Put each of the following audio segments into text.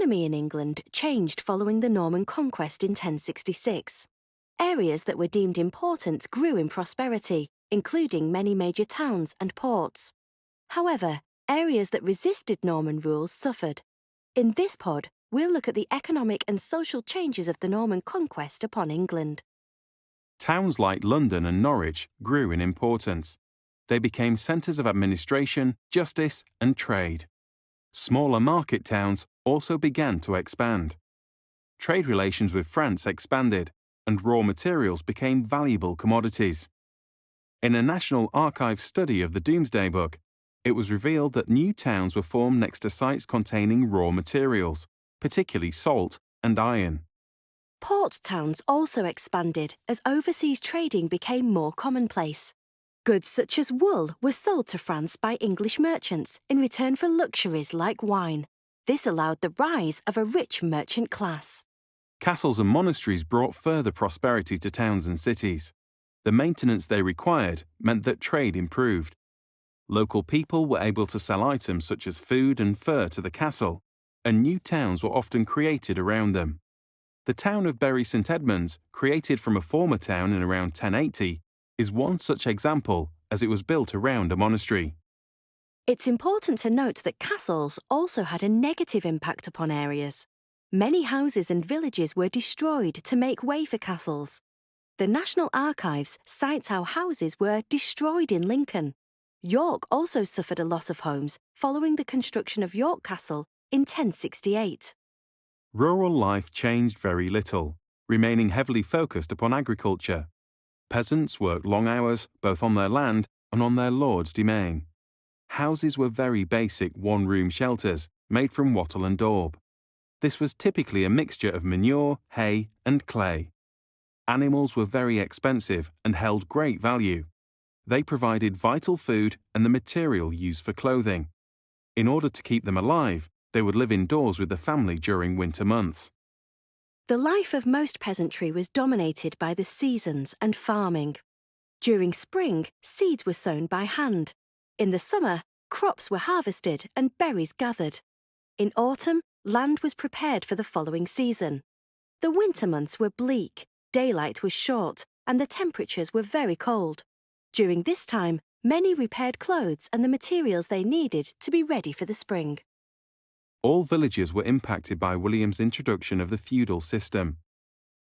economy in England changed following the Norman conquest in 1066. Areas that were deemed important grew in prosperity, including many major towns and ports. However, areas that resisted Norman rule suffered. In this pod, we'll look at the economic and social changes of the Norman conquest upon England. Towns like London and Norwich grew in importance. They became centres of administration, justice, and trade. Smaller market towns also began to expand. Trade relations with France expanded, and raw materials became valuable commodities. In a National Archives study of the Domesday Book, it was revealed that new towns were formed next to sites containing raw materials, particularly salt and iron. Port towns also expanded as overseas trading became more commonplace. Goods such as wool were sold to France by English merchants in return for luxuries like wine. This allowed the rise of a rich merchant class. Castles and monasteries brought further prosperity to towns and cities. The maintenance they required meant that trade improved. Local people were able to sell items such as food and fur to the castle, and new towns were often created around them. The town of Bury St Edmunds, created from a former town in around 1080, is one such example as it was built around a monastery. It's important to note that castles also had a negative impact upon areas. Many houses and villages were destroyed to make way for castles. The National Archives cites how houses were destroyed in Lincoln. York also suffered a loss of homes following the construction of York Castle in 1068. Rural life changed very little, remaining heavily focused upon agriculture. Peasants worked long hours both on their land and on their lord's demesne. Houses were very basic one-room shelters made from wattle and daub. This was typically a mixture of manure, hay, and clay. Animals were very expensive and held great value. They provided vital food and the material used for clothing. In order to keep them alive, they would live indoors with the family during winter months. The life of most peasantry was dominated by the seasons and farming. During spring, seeds were sown by hand. In the summer, crops were harvested and berries gathered. In autumn, land was prepared for the following season. The winter months were bleak, daylight was short, and the temperatures were very cold. During this time, many repaired clothes and the materials they needed to be ready for the spring. All villages were impacted by William's introduction of the feudal system.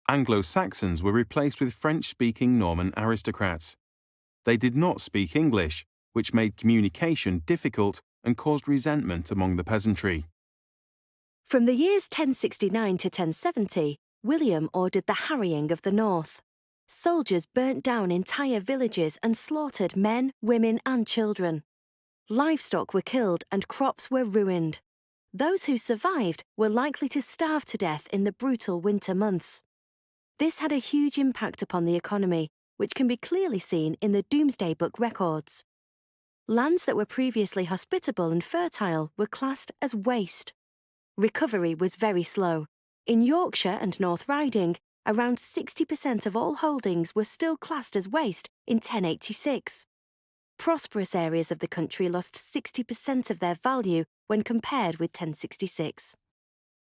Anglo-Saxons were replaced with French-speaking Norman aristocrats. They did not speak English, which made communication difficult and caused resentment among the peasantry. From the years 1069 to 1070, William ordered the harrying of the north. Soldiers burnt down entire villages and slaughtered men, women, and children. Livestock were killed and crops were ruined. Those who survived were likely to starve to death in the brutal winter months. This had a huge impact upon the economy, which can be clearly seen in the Domesday Book records. Lands that were previously hospitable and fertile were classed as waste. Recovery was very slow. In Yorkshire and North Riding, around 60% of all holdings were still classed as waste in 1086. Prosperous areas of the country lost 60% of their value when compared with 1066.